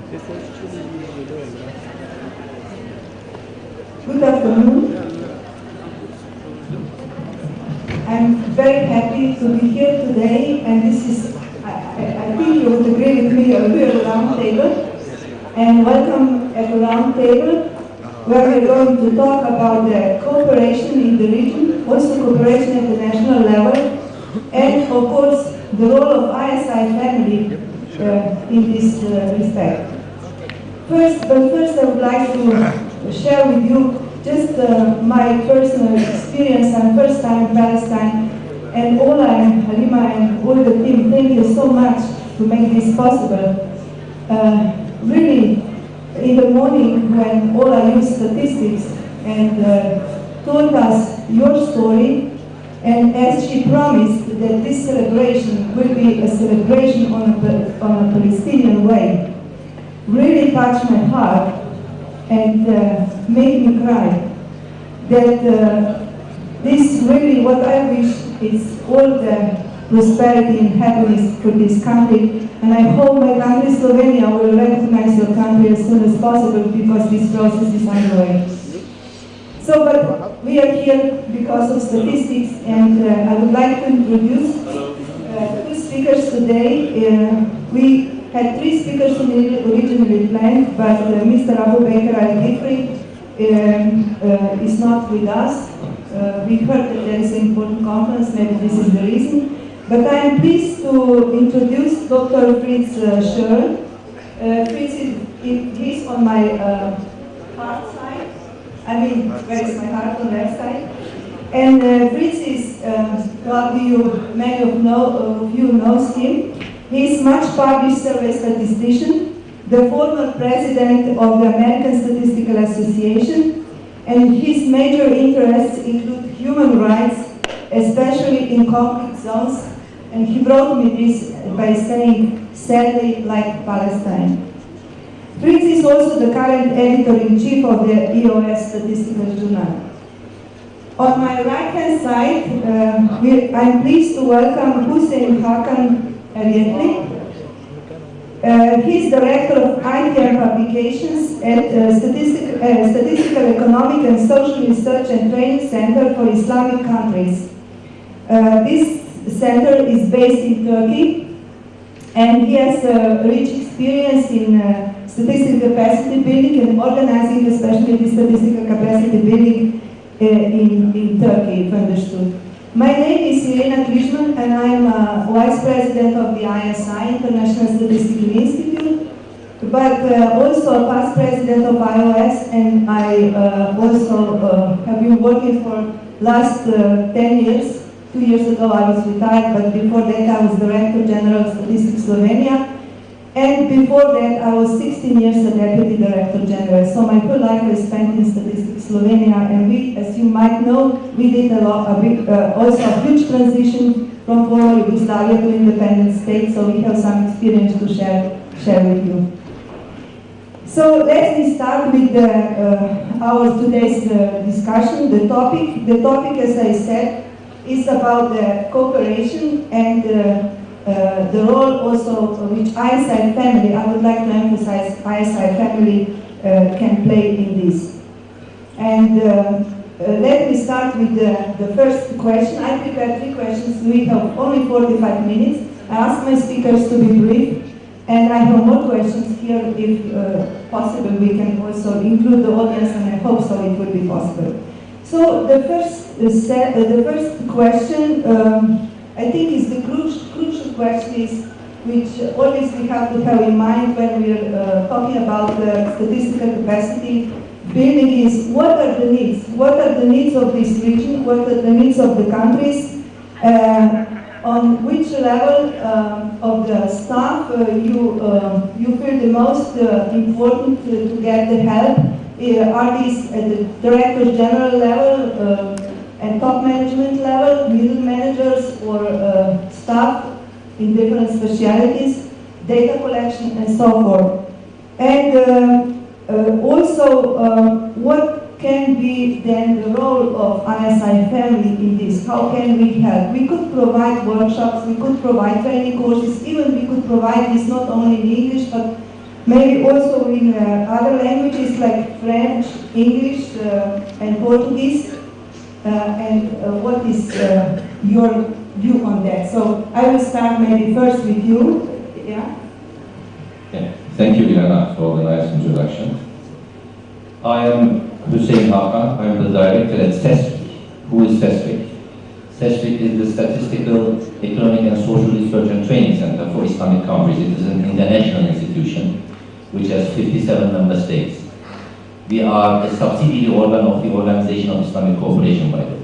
Good afternoon. I'm very happy to be here today, and this is, I think you would agree with me, a real round table. And welcome at the round table, where we're going to talk about the cooperation in the region, also cooperation at the national level, and of course the role of ISI family in this respect. First I would like to share with you just my personal experience. I'm first time in Palestine, and Ola and Halima and all the team, thank you so much to make this possible. Really, in the morning when Ola used statistics and told us your story, and as she promised that this celebration will be a celebration on a Palestinian way, really touched my heart and made me cry. That this really, what I wish is all the prosperity and happiness for this country, and I hope my country, Slovenia, will recognize your country as soon as possible because this process is underway. So, but we are here because of statistics, and I would like to introduce two speakers today. We had three speakers originally planned, but Mr. Abu Bakr al-Gifri is not with us. We heard that there is an important conference, maybe this is the reason. But I am pleased to introduce Dr. Fritz Schörl. Fritz is on my heart side. I mean, where is my heart? On the left side. And Fritz is, many of you knows him. He is much published survey statistician, the former president of the American Statistical Association, and his major interests include human rights, especially in conflict zones, and he wrote me this by saying, sadly, like Palestine. Fritz is also the current editor-in-chief of the EOS Statistical Journal. On my right-hand side, I'm pleased to welcome Hussein Hakan Arietli. He's director of ITR Publications at Statistical Economic and Social Research and Training Center for Islamic Countries. This center is based in Turkey, and he has rich experience in statistical capacity building and organizing, especially the statistical capacity building in Turkey, if understood. My name is Irena Krishman, and I am Vice President of the ISI, International Statistical Institute, but also a past President of IOS, and I also have been working for last 10 years. 2 years ago I was retired, but before that I was Director General of Statistics Slovenia, and before that I was 16 years a Deputy Director General. So my whole life was spent in Statistics Slovenia, and we, as you might know, we did also a huge transition from former Yugoslavia to independent states, so we have some experience to share with you. So let me start with our today's discussion. The topic, as I said, is about the cooperation and the role also which ISI family, I would like to emphasize, ISI family can play in this. And let me start with the first question. I prepared 3 questions. We have only 45 minutes. I asked my speakers to be brief, and I have more questions here. If possible, we can also include the audience, and I hope so it will be possible. So the first question, I think, is the crucial question, is which always we have to have in mind when we are talking about statistical capacity building, is what are the needs? What are the needs of this region? What are the needs of the countries? On which level of the staff you feel the most important to get the help? Are these at the Director General level and top management level, middle managers, or staff in different specialities, data collection, and so forth? And also, what can be then the role of ISI family in this? How can we help? We could provide workshops, we could provide training courses, even we could provide this not only in English, but maybe also in other languages like French, English, and Portuguese. And what is your view on that? So I will start maybe first with you. Yeah. Yeah. Thank you, Ilana, for the nice introduction. I am Hussein Hakan. I am the director at SESFIC. Who is SESFIC? SESFIC is the Statistical, Economic and Social Research and Training Center for Islamic Countries. It is an international institution which has 57 member states. We are a subsidiary organ of the Organization of Islamic Cooperation, by the way.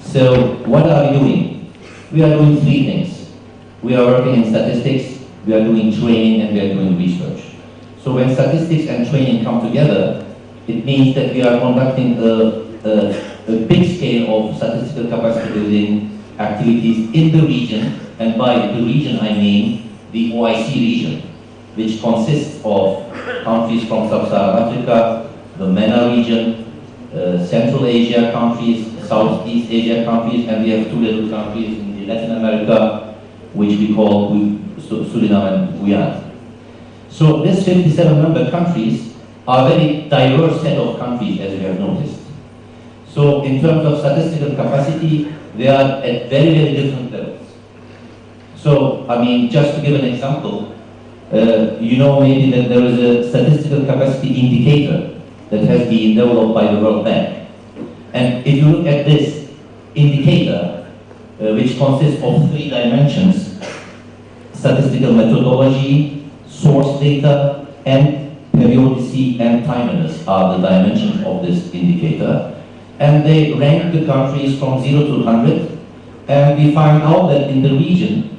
So, what are we doing? We are doing three things. We are working in statistics, we are doing training, and we are doing research. So when statistics and training come together, it means that we are conducting a big scale of statistical capacity building activities in the region, and by the region I mean the OIC region, which consists of countries from Sub-Saharan Africa, the MENA region, Central Asia countries, Southeast Asia countries, and we have two little countries in Latin America, which we call Suriname and Guyana. So these 57 member countries are a very diverse set of countries, as you have noticed. So in terms of statistical capacity, they are at very, very different levels. So, I mean, just to give an example, you know maybe that there is a statistical capacity indicator that has been developed by the World Bank. And if you look at this indicator, which consists of three dimensions: statistical methodology, source data, and periodicity and timeliness are the dimensions of this indicator. And they rank the countries from 0 to 100. And we find out that in the region,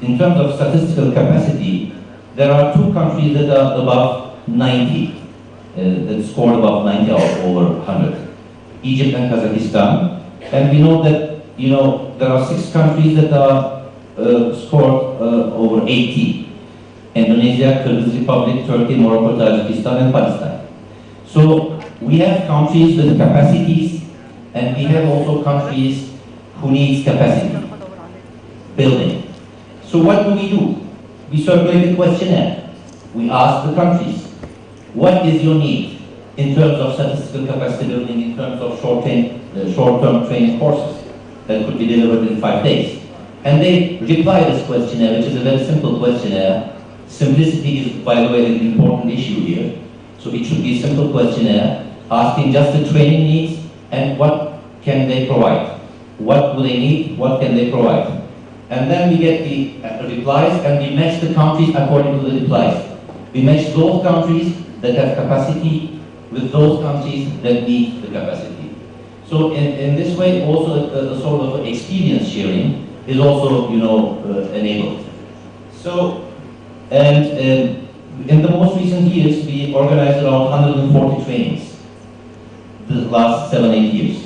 in terms of statistical capacity, there are two countries that are above 90, that scored above 90 out of over 100. Egypt and Kazakhstan. And we know that, you know, there are 6 countries that are scored over 80. Indonesia, Kyrgyz Republic, Turkey, Morocco, Tajikistan, and Palestine. So we have countries with capacities, and we have also countries who need capacity building. So what do? We circulate a questionnaire. We ask the countries, what is your need in terms of statistical capacity building, in terms of short-term training courses that could be delivered in 5 days? And they reply this questionnaire, which is a very simple questionnaire. Simplicity is, by the way, an important issue here. So it should be a simple questionnaire asking just the training needs and what can they provide. What do they need? What can they provide? And then we get the replies, and we match the countries according to the replies. We match those countries that have capacity with those countries that need the capacity. So in this way, also a sort of experience sharing is also, you know, enabled. So, and in the most recent years, we organized around 140 trainings the last 7-8 years.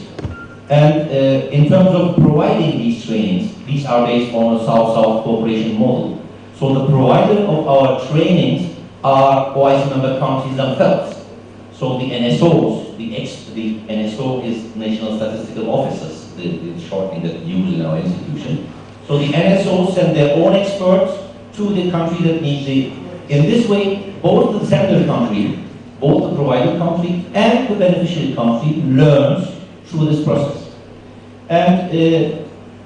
And in terms of providing these trainings, these are based on a South-South cooperation model. So the provider of our trainings are OIC member countries themselves. So the NSOs, the NSO is National Statistical Officers, the short name that we use in our institution. So the NSOs send their own experts to the country that needs it. In this way, both the sender country, both the provider country and the beneficiary country learns through this process. And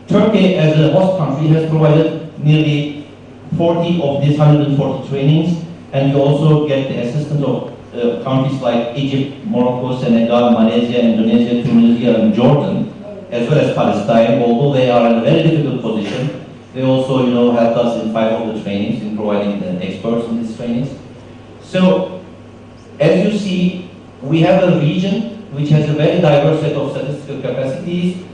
Turkey, as a host country, has provided nearly 40 of these 140 trainings, and you also get the assistance of countries like Egypt, Morocco, Senegal, Malaysia, Indonesia, Tunisia, and Jordan, as well as Palestine. Although they are in a very difficult position, they also, you know, helped us in 5 of the trainings, in providing the experts in these trainings. So, as you see, we have a region which has a very diverse set of statistical capacities.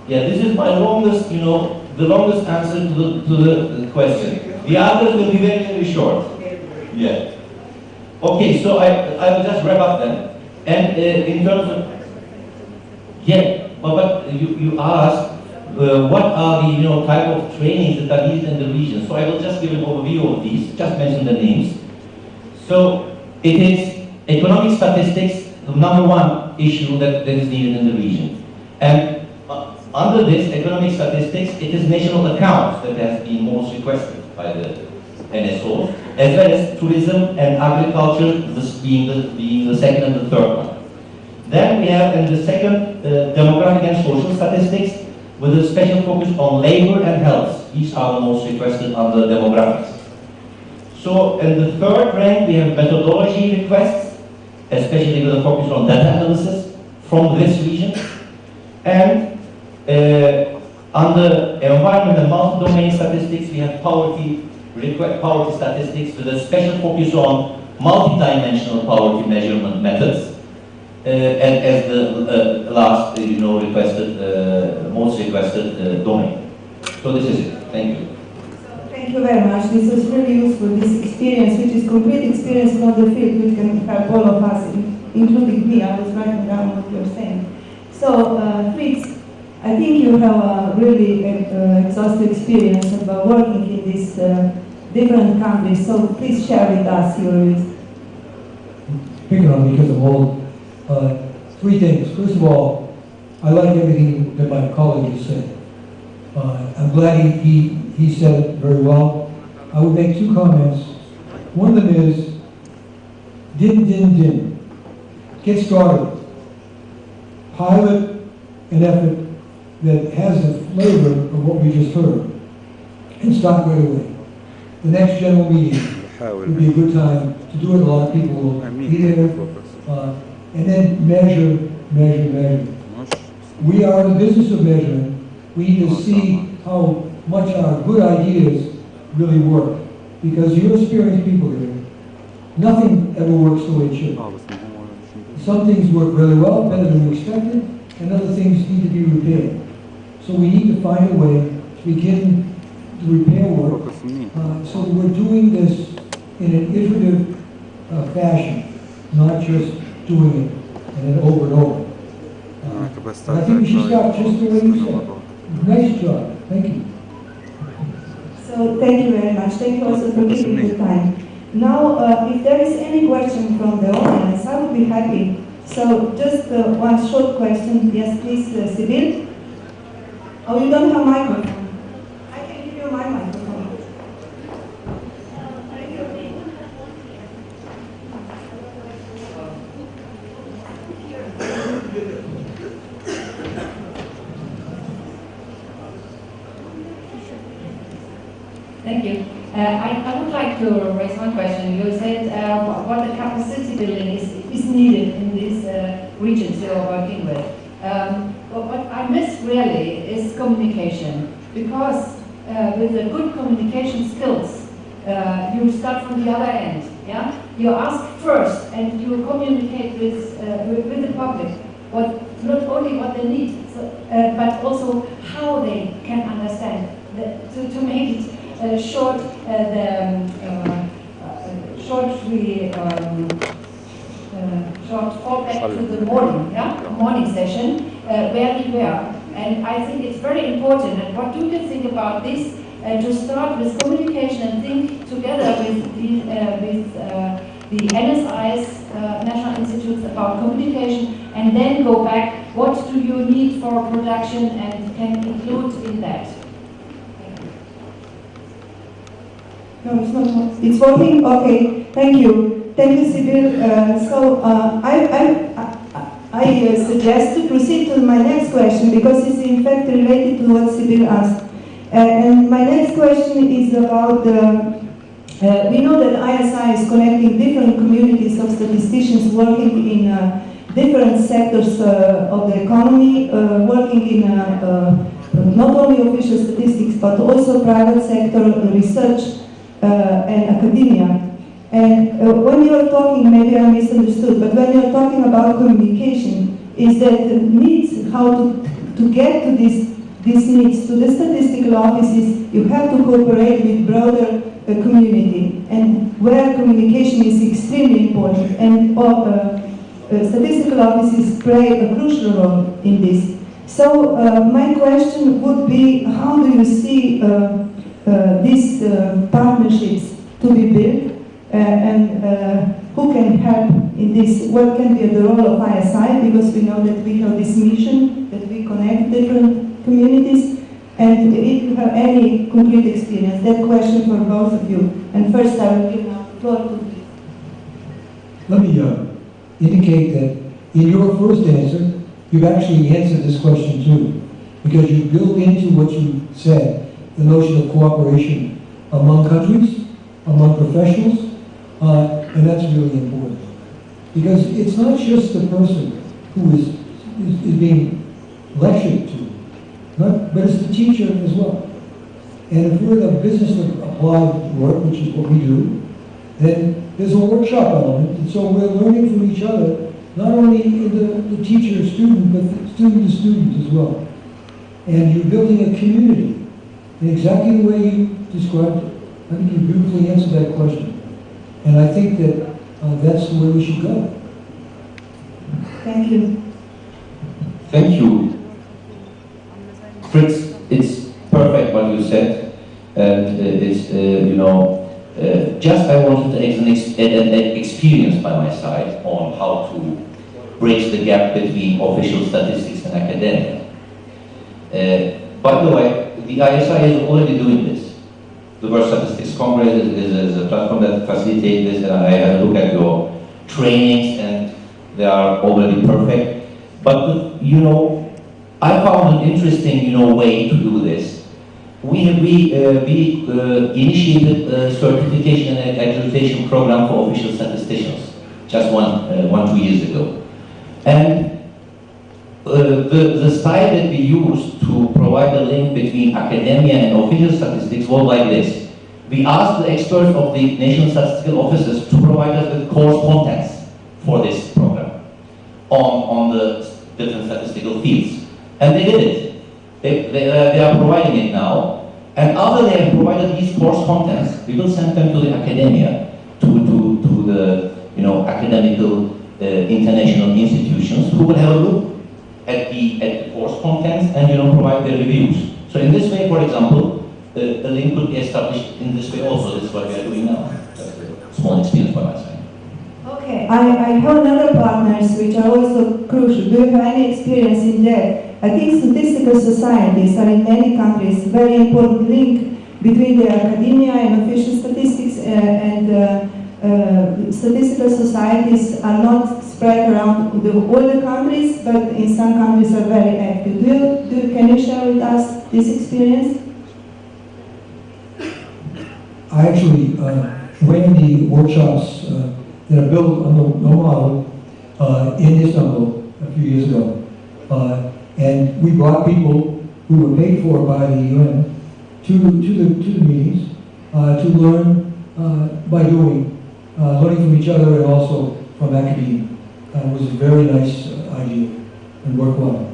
Yeah, this is my longest, you know, the longest answer to the question. The others will be very, very short. Yeah. Okay, so I will just wrap up then. And in terms of, yeah, but you asked what are the, you know, type of trainings that are needed in the region. So I will just give an overview of these, just mention the names. So it is economic statistics, the #1 issue that is needed in the region. And under this economic statistics, it is national accounts that has been most requested by the NSO, as well as tourism and agriculture, this being the second and the third one. Then we have in the second demographic and social statistics with a special focus on labor and health. These are the most requested under demographics. So in the third rank we have methodology requests, especially with a focus on data analysis from this region. And under environment and multi-domain statistics we have poverty statistics with a special focus on multi-dimensional poverty measurement methods. And as the last, most requested domain. So this is it. Thank you. Thank you very much. This was really useful. This experience, which is complete experience from the field, which can help all of us, including me. I was writing down what you're saying. So, Fritz, I think you have a really exhaustive experience of working in these different countries. So please share with us your views. Picking on because I'm old. Three things. First of all, I like everything that my colleague has said. I'm glad he said it very well. I would make two comments. One of them is, din. Get started. Pilot an effort that has the flavor of what we just heard. And start right away. The next general meeting would be a good time to do it. A lot of people will be there. And then measure. We are in the business of measuring. We need to see how much our good ideas really work. Because you're experienced people here. Nothing ever works the way it should. Some things work really well, better than we expected, and other things need to be repaired. So we need to find a way to begin the repair work so that we're doing this in an iterative fashion, not just doing it and then over and over. I think we should start just the way you said. Nice job. Thank you. So thank you very much. Thank you also for giving the time. Now, if there is any question from the audience, I would be happy. So just one short question. Yes, please, Sibyl. Oh, you don't have a microphone. I can give you my microphone. Thank you. I would like to raise one question. You said what the capacity building is needed in these regions you're working with. What I miss really is communication, because with the good communication skills, you start from the other end. Yeah, you ask first, and you communicate with the public not only what they need, but also how they can understand to make it. Short fallback to the morning session where we were, and I think it's very important. And what do you think about this? To start with communication and think together with the NSI's National Institutes about communication, and then go back. What do you need for production and can include in that? No, it's not. It's working? Okay, thank you. Thank you, Sibyl. So I suggest to proceed to my next question, because it's in fact related to what Sibyl asked. And my next question is about, we know that ISI is connecting different communities of statisticians working in different sectors of the economy, working in not only official statistics, but also private sector research and academia. And when you are talking, maybe I misunderstood, but when you are talking about communication, is that needs how to get to these needs to the statistical offices, you have to cooperate with broader community, and where communication is extremely important, and statistical offices play a crucial role in this. So my question would be, how do you see these partnerships to be built, and who can help in this? What can be the role of ISI, because we know that we have this mission that we connect different communities, and if you have any concrete experience, that question for both of you. And first I will give now floor to. Let me indicate that in your first answer, you've actually answered this question too, because you built into what you said the notion of cooperation among countries, among professionals, and that's really important. Because it's not just the person who is being lectured to, but it's the teacher as well. And if we're in a business of applied work, which is what we do, then there's a workshop element, and so we're learning from each other, not only in the teacher-student, but the student-to-student as well. And you're building a community in exactly the way you described it. I think you beautifully answered that question. And I think that that's the way we should go. Thank you. Thank you. Fritz, it's perfect what you said, and it's, just I wanted to an experience by my side on how to bridge the gap between official statistics and academia. By the way, the ISI is already doing this. The World Statistics Congress is a platform that facilitates this, and I had a look at your trainings, and they are already perfect. But I found an interesting way to do this. We initiated a certification and accreditation program for official statisticians just 2 years ago, and the style that we used to provide the link between academia and official statistics was like this. We asked the experts of the National Statistical Offices to provide us with course contents for this program on the different statistical fields. And they did it. They are providing it now. And after they have provided these course contents, we will send them to the academia, to the academical international institutions who will have a look at the course contents and provide their reviews. So in this way, for example, the link could be established in this way also. This is what we are doing now. That's a small experience by my side. Okay, I have another partners which are also crucial. Do you have any experience in that? I think statistical societies are in many countries a very important link between the academia and official statistics, and statistical societies are not spread around all the countries, but in some countries are very active. Can you share with us this experience? I actually ran the workshops that are built on the model in Istanbul a few years ago. And we brought people who were paid for by the UN to the meetings to learn by doing, learning from each other and also from academia. It was a very nice idea and worked well.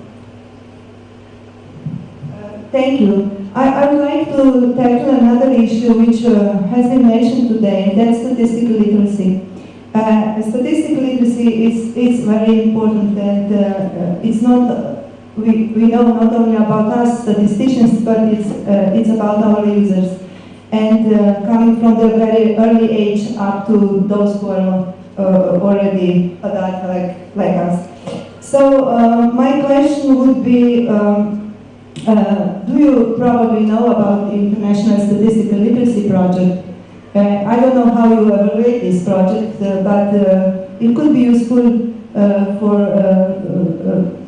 Thank you. I would like to tackle another issue which has been mentioned today, and that's statistical literacy. Statistical literacy is very important, and it's not. We know not only about us statisticians, but it's about our users, and coming from the very early age up to those who are already adult like us. So my question would be. Do you probably know about the International Statistical Literacy Project? I don't know how you evaluate this project, but it could be useful for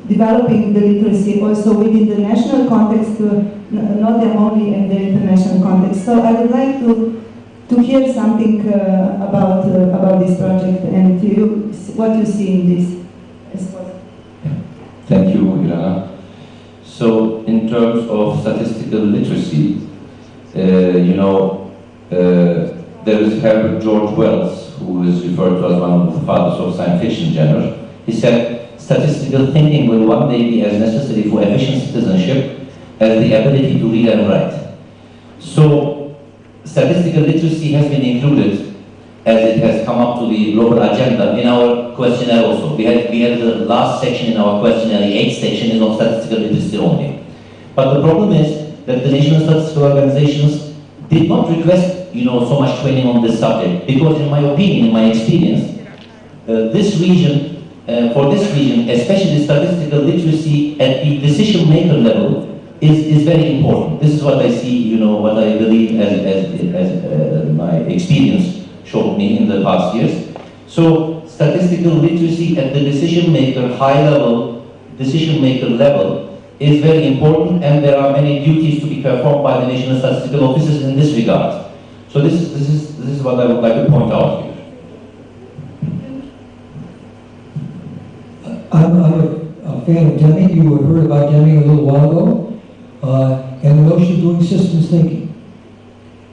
developing the literacy also within the national context, not only in the international context. So I would like to hear something about this project and what you see in this. Thank you, Ilana. So, in terms of statistical literacy, there is Herbert George Wells, who is referred to as one of the fathers of science fiction genre. He said, statistical thinking will one day be as necessary for efficient citizenship as the ability to read and write. So, statistical literacy has been included as it has come up to the global agenda in our questionnaire also. We had the last section in our questionnaire, the 8th section, is of statistical literacy only. But the problem is that the national statistical organizations did not request so much training on this subject, because in my opinion, in my experience, for this region, especially statistical literacy at the decision maker level is very important. This is what I see, what I believe as my experience showed me in the past years. So statistical literacy at the decision maker, high level, decision maker level is very important, and there are many duties to be performed by the National Statistical Offices in this regard. So this is what I would like to point out here. I'm a fan of Deming. You have heard about Deming a little while ago, and the notion of doing systems thinking.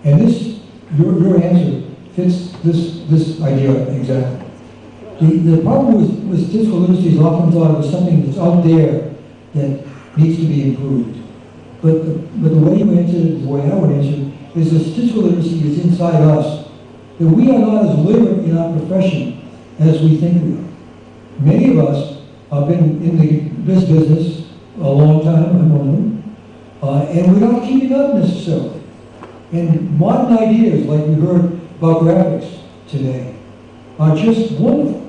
And this, your answer fits this idea exactly. The problem with statistical literacy is often thought of as something that's out there that needs to be improved. But the way you answer it, the way I would answer it, is that statistical literacy is inside us. That we are not as literate in our profession as we think we are. Many of us have been in this business a long time, I'm one of them, and we're not keeping up necessarily. And modern ideas, like we heard about graphics today, are just wonderful.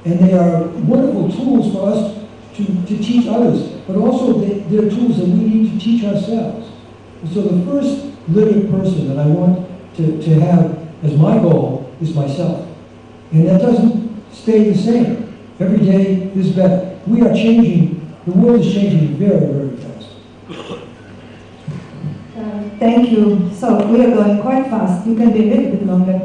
And they are wonderful tools for us to teach others, but also they're tools that we need to teach ourselves. And so the first literate person that I want to have as my goal is myself. And that doesn't stay the same. Every day is better. We are changing, the world is changing very, very fast. Thank you. So we are going quite fast. You can be a little bit longer.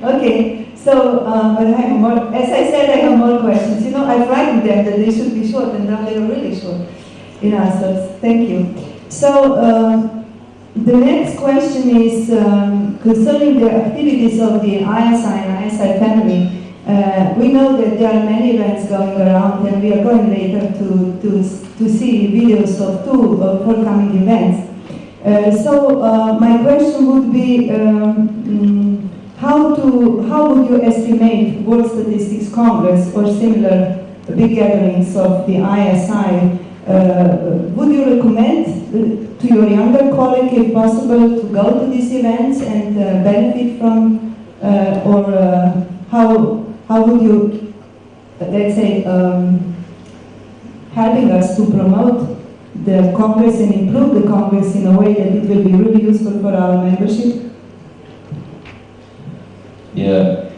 Okay. So, but I have more, as I said, I have more questions. You know, I frightened them that they should be short, and now they are really short in answers. Thank you. So, the next question is concerning the activities of the ISI and ISI family. We know that there are many events going around, and we are going later to see videos of two forthcoming events. So my question would be, how would you estimate World Statistics Congress or similar big gatherings of the ISI? Would you recommend to your younger colleague, if possible, to go to these events and benefit from, or how would you, let's say, helping us to promote the Congress and improve the Congress in a way that it will be really useful for our membership? Yeah,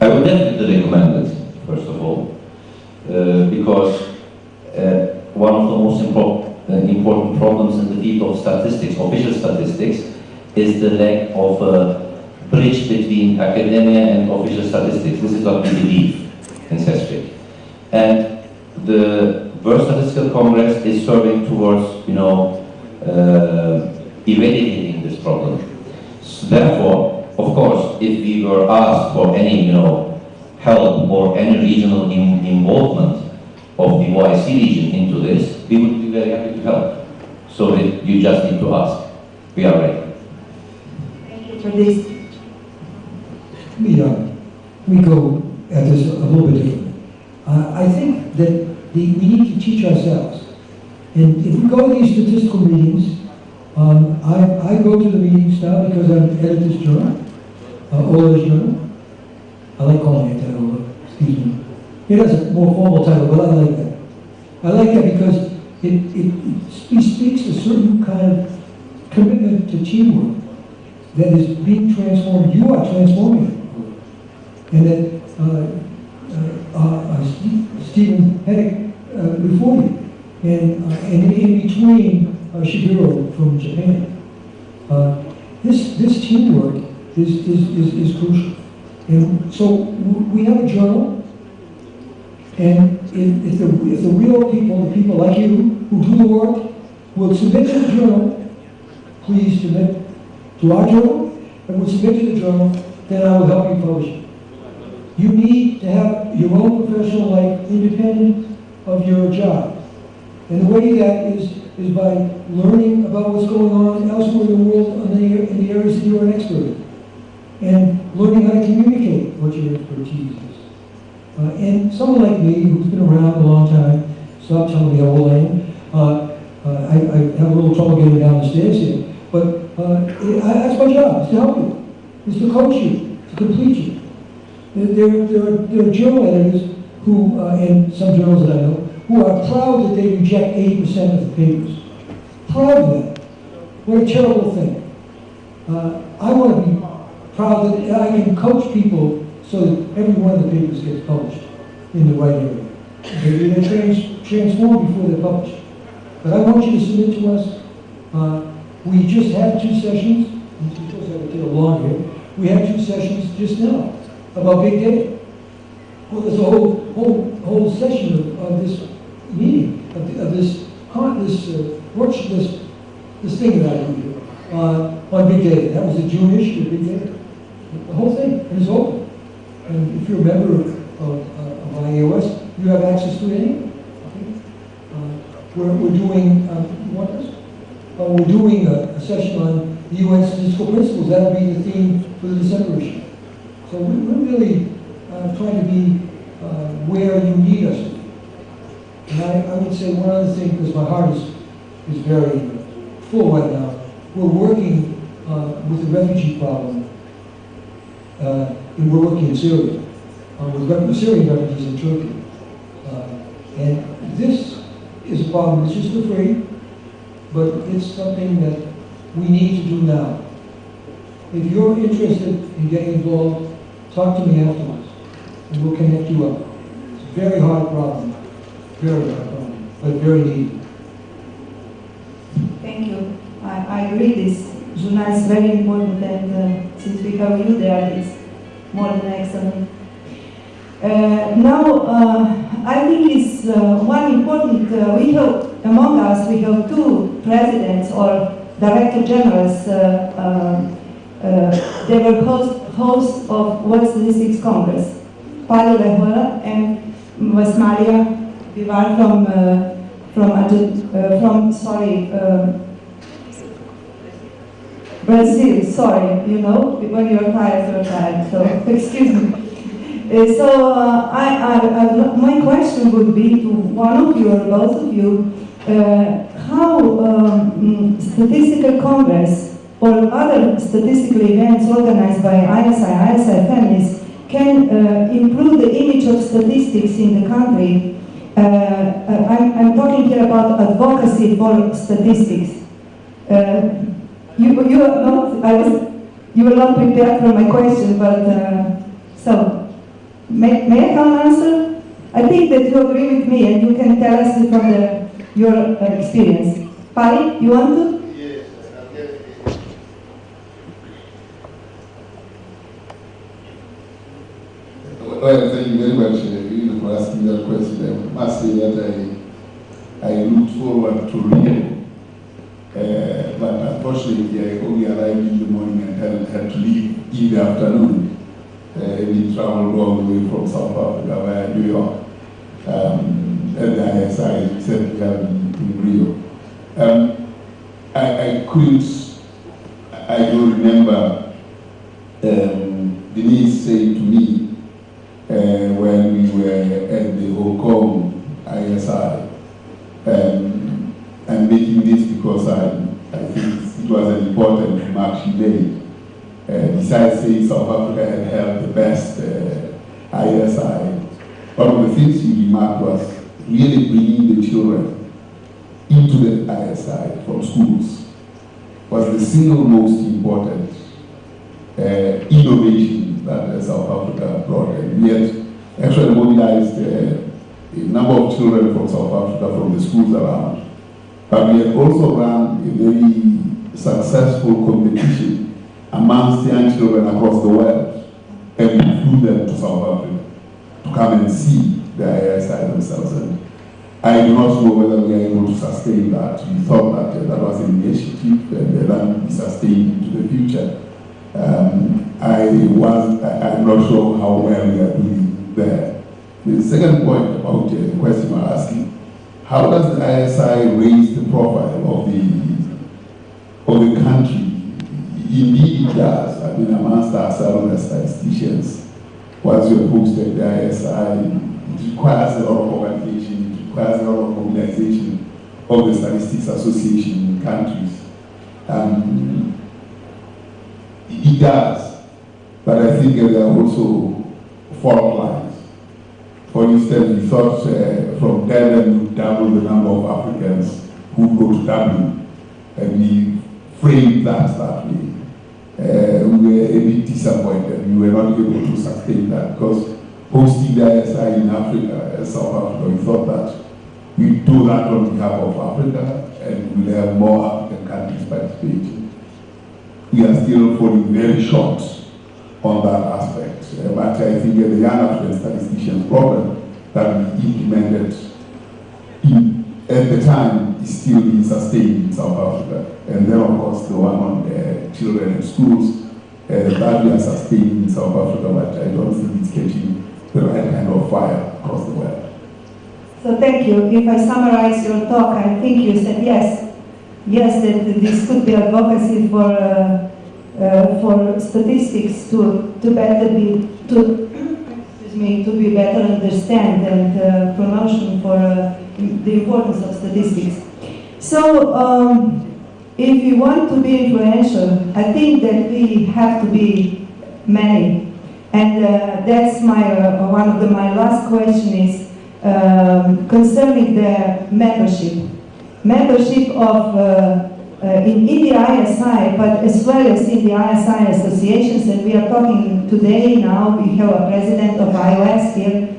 I would definitely recommend it, first of all, because one of the most important problems in the field of statistics, official statistics, is the lack of a bridge between academia and official statistics. This is what we believe in CESFIC. And the World Statistical Congress is serving towards, eradicating this problem. So therefore, of course, if we were asked for any, help or any regional involvement of the OIC region into this, we would be very happy to help. So you just need to ask. We are ready. Thank you for this. Let me go at this a little bit differently. I think that we need to teach ourselves. And if we go to these statistical meetings, I go to the meetings now because I edit this journal, Ola's journal. I like calling it that, Ola, excuse me. It has a more formal title, but I like that. I like that because it speaks a certain kind of commitment to teamwork that is being transformed. You are transforming it. And that Stephen Hennick before you, and in between Shiguro from Japan. This teamwork is crucial. And so we have a journal, and if the real people, the people like you who do the work, will submit to the journal, please submit to our journal, and will submit to the journal, then I will help you publish it. You need to have your own professional life independent of your job. And the way that is by learning about what's going on elsewhere in the world in the areas that you're an expert in. And learning how to communicate what your expertise is. And someone like me, who's been around a long time, stop telling me how old I am, I have a little trouble getting down the stairs here, but that's my job, is to help you, is to coach you, to complete you. There are journal editors who, and some journals that I know, who are proud that they reject 80% of the papers. Proud of that. What a terrible thing. I want to be proud that I can coach people so that every one of the papers gets published in the right area. They're transformed before they're published. But I want you to submit to us. We just had 2 sessions. We're supposed to have a little long here. We had 2 sessions just now about big data. Well, there's a whole session of this meeting, of this workshop, this thing that I do here on big data. That was the June issue of big data. The whole thing, and it's open. And if you're a member of IAOS, you have access to it anyway. We're doing, what is? We're doing a session on the UN statistical principles. That'll be the theme for the December issue. So we're really trying to be where you need us to be. And I would say one other thing, because my heart is very full right now. We're working with the refugee problem, and we're working in Syria, with Syrian refugees in Turkey. And this is a problem that's just afraid, but it's something that we need to do now. If you're interested in getting involved, talk to me afterwards, and we'll connect you up. It's a very hard problem, but very needed. Thank you. I agree this journal is very important, and since we have you there, it's more than excellent. I think it's one important, we have, among us, we have 2 presidents or director generals. They were hosts of World Statistics Congress, Paulo Lehora and Vasmalia Vivar Brazil, sorry, you know, when you're tired, so excuse me. My question would be to one of you or both of you, how Statistical Congress or other statistical events organized by ISI families can improve the image of statistics in the country. I'm talking here about advocacy for statistics. You were not prepared for my question, but so. May I come answer? I think that you agree with me and you can tell us from your experience. Pali, you want to? Yes, I'll get it. Well, thank you very much for asking that question. I must say that I look forward to reading, but unfortunately I only arrived in the morning and had to leave in the afternoon. We traveled all the way from South Africa via New York. And the ISI said we have in Rio. I don't remember Denise saying to me when we were at the Hong Kong ISI, I'm making this because I think it was an important remark she made. Besides saying South Africa had held the best ISI, one of the things he remarked was really bringing the children into the ISI from schools was the single most important innovation that South Africa brought. And we had actually mobilized a number of children from South Africa from the schools around. But we had also run a very successful competition amongst young children across the world, and we flew them to South Africa to come and see the ISI themselves. And I do not know whether we are able to sustain that. We thought that that was an initiative and that would be sustained into the future. I'm not sure how well we are doing there. The second point about the question you're asking, how does the ISI raise the profile of the country? Indeed it does. I mean, amongst ourselves as statisticians, once you're posted the ISI, it requires a lot of organization, it requires a lot of mobilization of the Statistics Association in countries. It does, but I think there are also fault lines. For instance, we thought from Durban we double the number of Africans who go to Dublin, and we framed that way. we were a bit disappointed. We were not able to sustain that because hosting the ISI in Africa, South Africa, we thought that we do that on behalf of Africa and we'll have more African countries participating. We are still falling very short on that aspect. But I think the Young African Statisticians program that we implemented at the time is still being sustained in South Africa. And then of course the one on children and schools that we are sustaining in South Africa, but I don't think it's catching the right kind of fire across the world. So thank you. If I summarize your talk, I think you said yes, that this could be advocacy for statistics to better be to be better understand and promotion for the importance of statistics. So if we want to be influential, I think that we have to be many, and that's my my last question is concerning the membership of in the ISI, but as well as in the ISI associations, and we are talking today now, we have a president of iOS here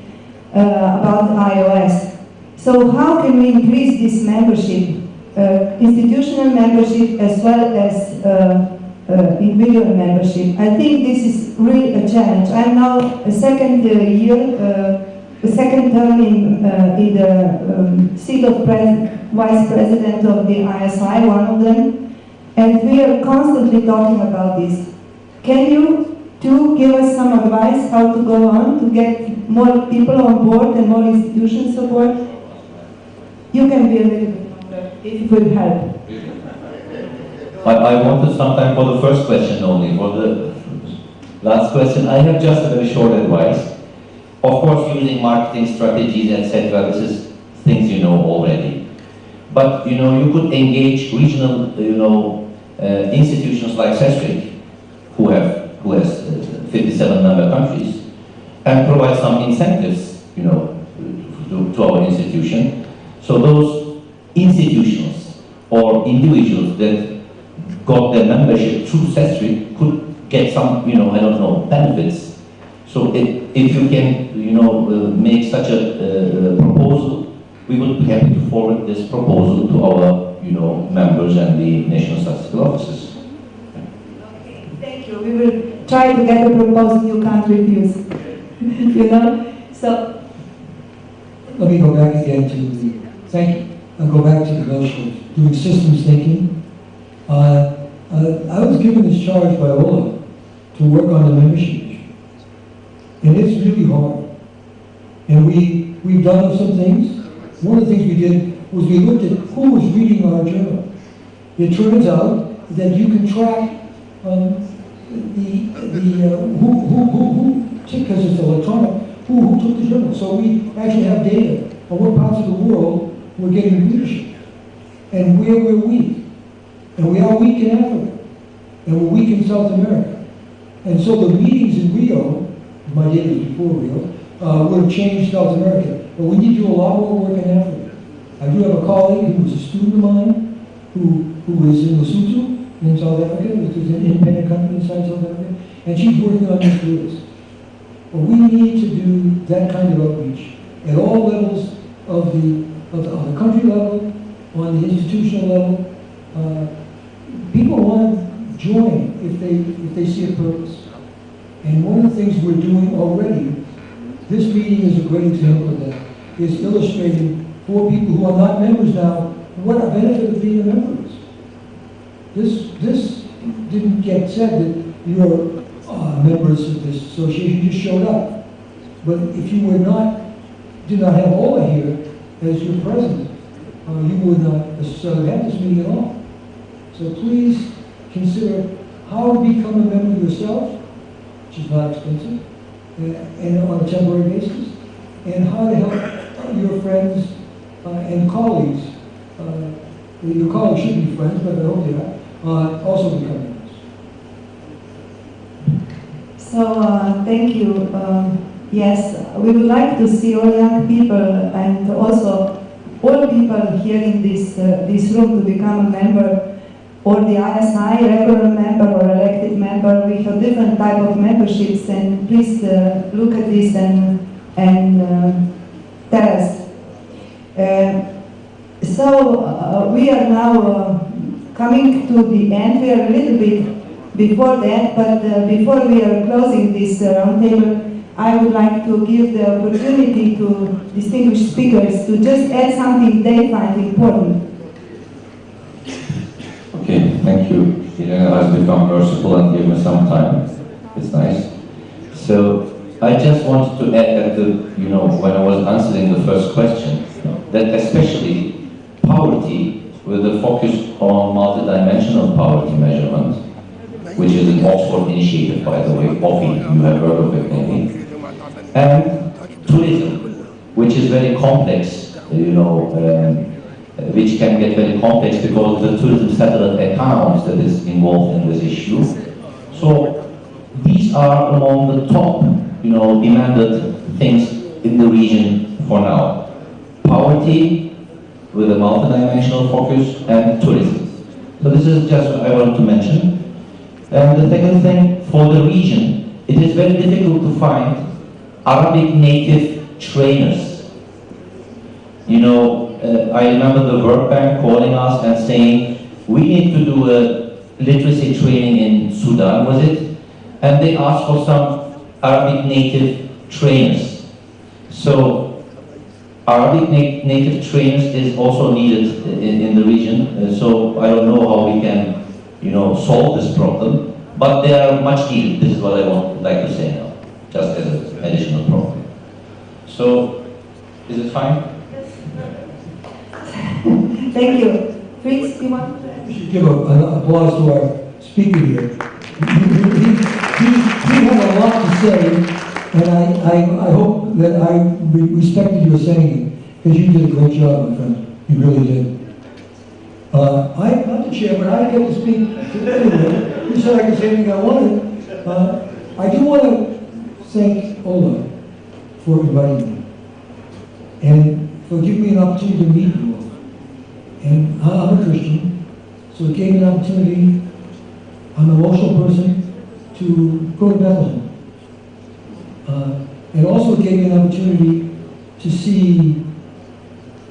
about iOS. So how can we increase this membership, institutional membership as well as individual membership? I think this is really a challenge. I'm now a second the second term in the seat of vice president of the ISI, one of them, and we are constantly talking about this. Can you two give us some advice how to go on to get more people on board and more institutions on board? You can be a little bit longer if it would help. I wanted some time for the first question only. For the last question, I have just a very short advice. Of course, using marketing strategies, etc., this is things you know already. But you could engage regional, institutions like CESRIC, who has 57 member countries, and provide some incentives, to our institution. So those institutions or individuals that got their membership through CESRIC could get some, benefits. So if you can, make such a proposal, we would be happy to forward this proposal to our, members and the National Statistical Offices. Okay, thank you. We will try to get a proposal you can't refuse. So. Let me go back again to I'll go back to the notion of doing systems thinking. I was given this charge by Ola to work on the membership issue. And it's really hard. And we've done some things. One of the things we did was we looked at who was reading our journal. It turns out that you can track because it's electronic, who took the journal. So we actually have data on what parts of the world we're getting leadership and where we're weak. And we are weak in Africa, and we're weak in South America. And so the meetings in Rio, my data was before Rio, would have changed South America. But we need to do a lot more work in Africa. I do have a colleague who was a student of mine who is in Lesotho in South Africa, which is an independent country inside South Africa, and she's working on this with us. But we need to do that kind of outreach at all levels of the country level, on the institutional level. People want to join if they see a purpose. And one of the things we're doing already, this meeting is a great example of that, is illustrating for people who are not members now what a benefit of being a member is. This didn't get said that you're members of this association, you just showed up. But if you did not have Ola here as your president, you would not necessarily have this meeting at all. So please consider how to become a member yourself, which is not expensive, and on a temporary basis, and how to help your friends and colleagues. Your colleagues should be friends, but I hope they are, also become members. So thank you. Yes, we would like to see all young people and also all people here in this room to become a member. or the ISI, regular member or elected member. We have different type of memberships, and please look at this and tell us. We are now coming to the end. We are a little bit before that, but before we are closing this roundtable, I would like to give the opportunity to distinguished speakers to just add something they find important. Okay, thank you. Elena has become merciful and given me some time. It's nice. So I just wanted to add that when I was answering the first question, that especially poverty, with a focus on multidimensional poverty measurement, which is an Oxford initiative, by the way, OFI, you have heard of it maybe, and tourism, which is very complex, which can get very complex because the tourism satellite accounts that is involved in this issue. So these are among the top, demanded things in the region for now. Poverty with a multidimensional focus and tourism. So this is just what I want to mention. And the second thing, for the region, it is very difficult to find Arabic native trainers. I remember the World Bank calling us and saying, we need to do a literacy training in Sudan, was it? And they asked for some Arabic native trainers. So Arabic native trainers is also needed in the region. So I don't know how we can, solve this problem, but they are much needed. This is what I would like to say now, just as an additional problem. So, is it fine? Thank you. Fritz, you want? We should give an applause to our speaker here. He had a lot to say, and I hope that I respected your saying it, because you did a great job, my friend. You really did. I'm not the chair, but I get to speak anyway. You said I could say anything I wanted. I do want to thank Ola for inviting me, and for giving me an opportunity to meet you all. And I'm a Christian, so it gave me an opportunity. I'm an emotional person to go to Bethlehem. And also gave me an opportunity to see,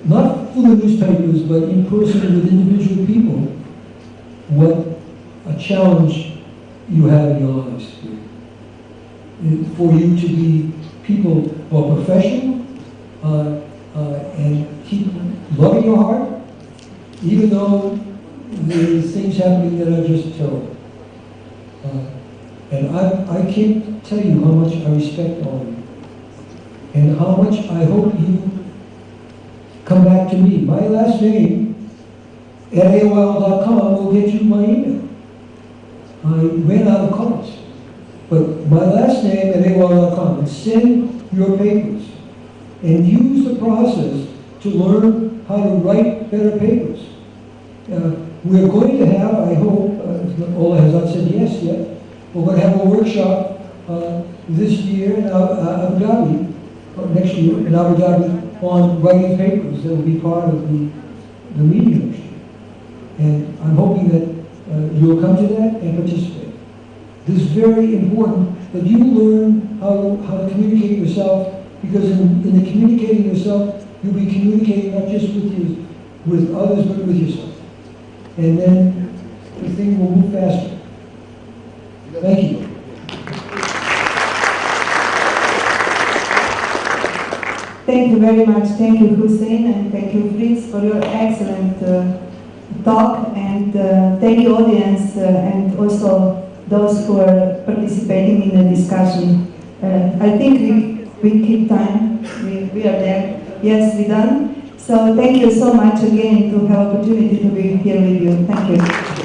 not through the newspapers, but in person with individual people, what a challenge you have in your lives. For you to be people who are professional and keep love in your heart, even though there's things happening that are just terrible. And I can't tell you how much I respect all of you, and how much I hope you come back to me. My last name at AOL.com will get you my email. I ran out of cards. But my last name at AOL.com, and send your papers, and use the process to learn how to write better papers. We're going to have, I hope, Ola has not said yes yet, we're going to have a workshop this year in Abu Dhabi, or next year in Abu Dhabi, on writing papers that will be part of the media industry. And I'm hoping that you'll come to that and participate. This is very important that you learn how to communicate yourself, because in the communicating yourself, you'll be communicating not just with others, but with yourself. And then the thing will move faster. Thank you. Thank you very much. Thank you, Hussein, and thank you, Fritz, for your excellent talk. And thank you, audience, and also those who are participating in the discussion. I think we keep time. We are there. Yes, we done. So thank you so much again to have opportunity to be here with you. Thank you.